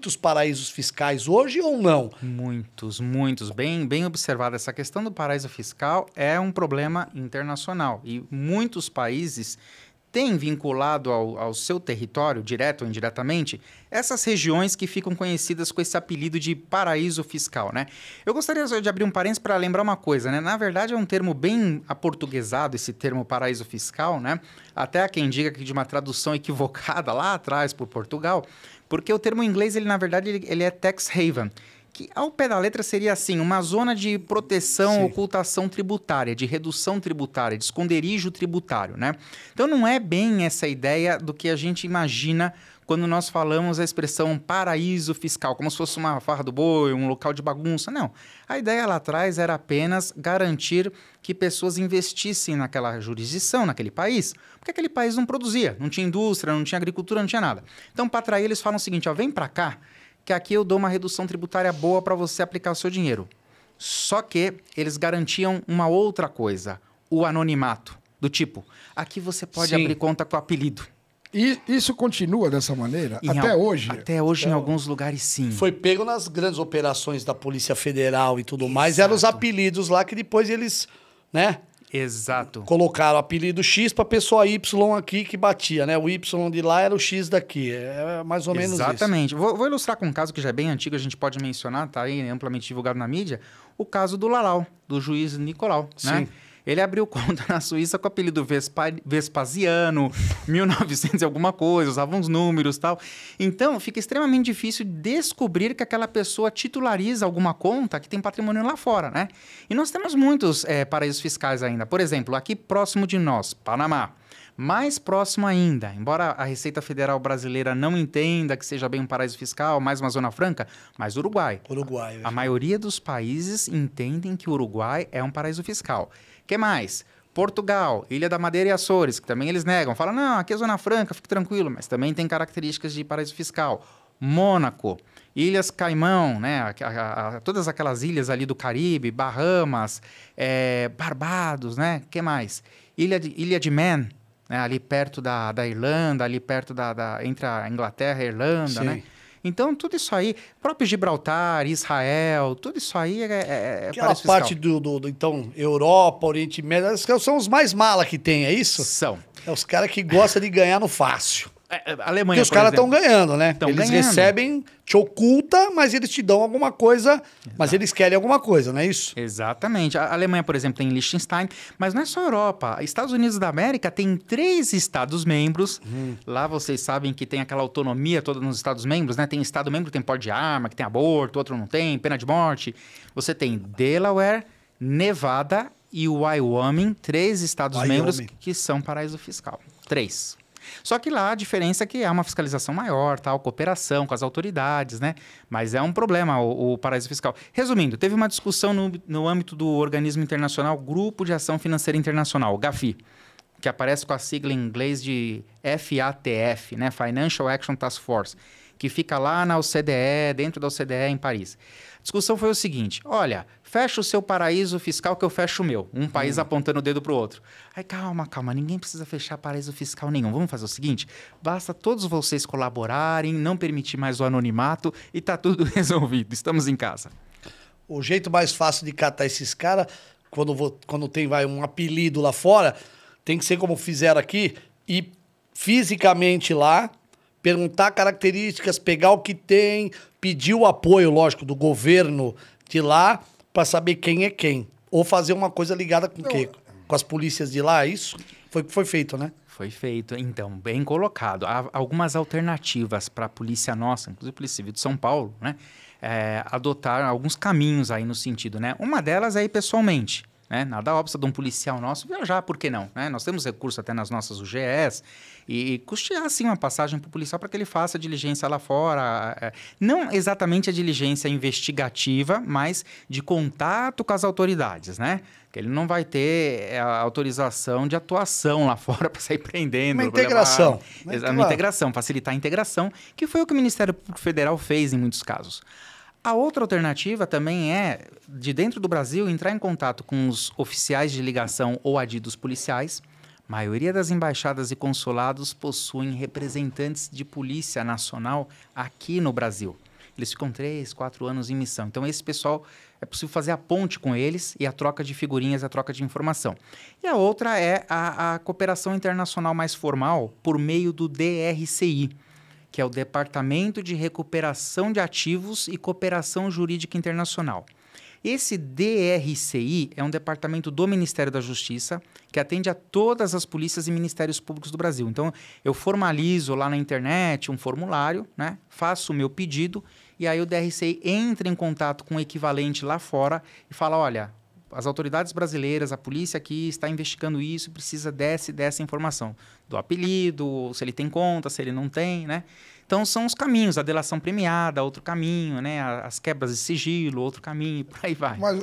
muitos paraísos fiscais hoje ou não? Muitos, muitos. Bem observado. Essa questão do paraíso fiscal é um problema internacional. E muitos países têm vinculado ao seu território, direto ou indiretamente, essas regiões que ficam conhecidas com esse apelido de paraíso fiscal, né? Eu gostaria de abrir um parênteses para lembrar uma coisa, né? Na verdade, é um termo bem aportuguesado, esse termo paraíso fiscal, né? Até há quem diga que de uma tradução equivocada lá atrás por Portugal, porque o termo em inglês, ele, na verdade, ele é tax haven, que ao pé da letra seria assim, uma zona de proteção, ocultação tributária, de redução tributária, de esconderijo tributário, né? Então não é bem essa ideia do que a gente imagina quando nós falamos a expressão paraíso fiscal, como se fosse uma farra do boi, um local de bagunça. Não. A ideia lá atrás era apenas garantir que pessoas investissem naquela jurisdição, naquele país, porque aquele país não produzia, não tinha indústria, não tinha agricultura, não tinha nada. Então, para atrair, eles falam o seguinte, ó, vem para cá, que aqui eu dou uma redução tributária boa para você aplicar o seu dinheiro. Só que eles garantiam uma outra coisa, o anonimato, do tipo, aqui você pode abrir conta com o apelido. E isso continua dessa maneira? Até hoje? Até hoje, em alguns lugares, sim. Foi pego nas grandes operações da Polícia Federal e tudo mais, eram os apelidos lá que depois eles, né? Exato. Colocaram o apelido X para pessoa Y aqui que batia, né? O Y de lá era o X daqui. É mais ou menos isso. Exatamente. Vou ilustrar com um caso que já é bem antigo, a gente pode mencionar, tá aí amplamente divulgado na mídia, o caso do Lalau, do juiz Nicolau, né? Ele abriu conta na Suíça com o apelido Vespasiano, 1900 e alguma coisa, usava uns números e tal. Então, fica extremamente difícil descobrir que aquela pessoa titulariza alguma conta que tem patrimônio lá fora, né? E nós temos muitos paraísos fiscais ainda. Por exemplo, aqui próximo de nós, Panamá. Mais próximo ainda, embora a Receita Federal brasileira não entenda que seja bem um paraíso fiscal, mais uma zona franca, mas Uruguai. A maioria dos países entendem que o Uruguai é um paraíso fiscal. Que mais? Portugal, Ilha da Madeira e Açores, que também eles negam. Falam, não, aqui é Zona Franca, fique tranquilo, mas também tem características de paraíso fiscal. Mônaco, Ilhas Caimão, né? Todas aquelas ilhas ali do Caribe, Bahamas, Barbados, né? Que mais? Ilha de Man, né? Ali perto da Irlanda, ali perto entre a Inglaterra e a Irlanda, né? Então, tudo isso aí, próprio Gibraltar, Israel, tudo isso aí aquela parte então, Europa, Oriente Médio, são os mais mala que tem, é isso? São. É os caras que gostam de ganhar no fácil. Alemanha, porque os caras estão ganhando, né? Eles recebem, te oculta, mas eles te dão alguma coisa, mas eles querem alguma coisa, não é isso? Exatamente. A Alemanha, por exemplo, tem Liechtenstein, mas não é só a Europa. Estados Unidos da América tem 3 Estados-membros. Lá vocês sabem que tem aquela autonomia toda nos Estados-membros, né? Tem Estado-membro que tem porte de arma, que tem aborto, outro não tem, pena de morte. Você tem Delaware, Nevada e Wyoming, 3 Estados-membros que são paraíso fiscal. 3. Só que lá a diferença é que há uma fiscalização maior, tal, cooperação com as autoridades, né? Mas é um problema o paraíso fiscal. Resumindo, teve uma discussão no âmbito do organismo internacional Grupo de Ação Financeira Internacional, GAFI, que aparece com a sigla em inglês de FATF, né? Financial Action Task Force, que fica lá na OCDE, dentro da OCDE em Paris. A discussão foi o seguinte, olha, fecha o seu paraíso fiscal que eu fecho o meu. Um país apontando o dedo para o outro. Aí, calma, ninguém precisa fechar paraíso fiscal nenhum. Vamos fazer o seguinte, basta todos vocês colaborarem, não permitir mais o anonimato e tá tudo resolvido, estamos em casa. O jeito mais fácil de catar esses caras, quando tem um apelido lá fora, tem que ser como fizeram aqui, ir fisicamente lá, perguntar características, pegar o que tem, pedir o apoio, lógico, do governo de lá para saber quem é quem. Ou fazer uma coisa ligada com o quê? Com as polícias de lá, é isso? Foi feito, né? Foi feito. Então, bem colocado. Há algumas alternativas para a polícia nossa, inclusive a Polícia Civil de São Paulo, né? Adotar alguns caminhos aí no sentido, né? Uma delas é ir pessoalmente. Né? Nada óbvio de um policial nosso viajar, por que não? Né? Nós temos recurso até nas nossas UGS e custear, sim, uma passagem para o policial para que ele faça a diligência lá fora. Não exatamente a diligência investigativa, mas de contato com as autoridades, né? Que ele não vai ter a autorização de atuação lá fora para sair prendendo. Uma integração. Uma integração, facilitar a integração, que foi o que o Ministério Público Federal fez em muitos casos. A outra alternativa também é, de dentro do Brasil, entrar em contato com os oficiais de ligação ou adidos policiais. A maioria das embaixadas e consulados possuem representantes de polícia nacional aqui no Brasil. eles ficam 3, 4 anos em missão. Então, esse pessoal, é possível fazer a ponte com eles e a troca de figurinhas, a troca de informação. E a outra é a cooperação internacional mais formal por meio do DRCI, que é o Departamento de Recuperação de Ativos e Cooperação Jurídica Internacional. Esse DRCI é um departamento do Ministério da Justiça que atende a todas as polícias e ministérios públicos do Brasil. Então, eu formalizo lá na internet um formulário, né? Faço o meu pedido e aí o DRCI entra em contato com o equivalente lá fora e fala, olha, as autoridades brasileiras, a polícia aqui está investigando isso, precisa dessa informação. Do apelido, se ele tem conta, se ele não tem, né? Então, são os caminhos, a delação premiada, outro caminho, né? As quebras de sigilo, outro caminho, por aí vai. Mas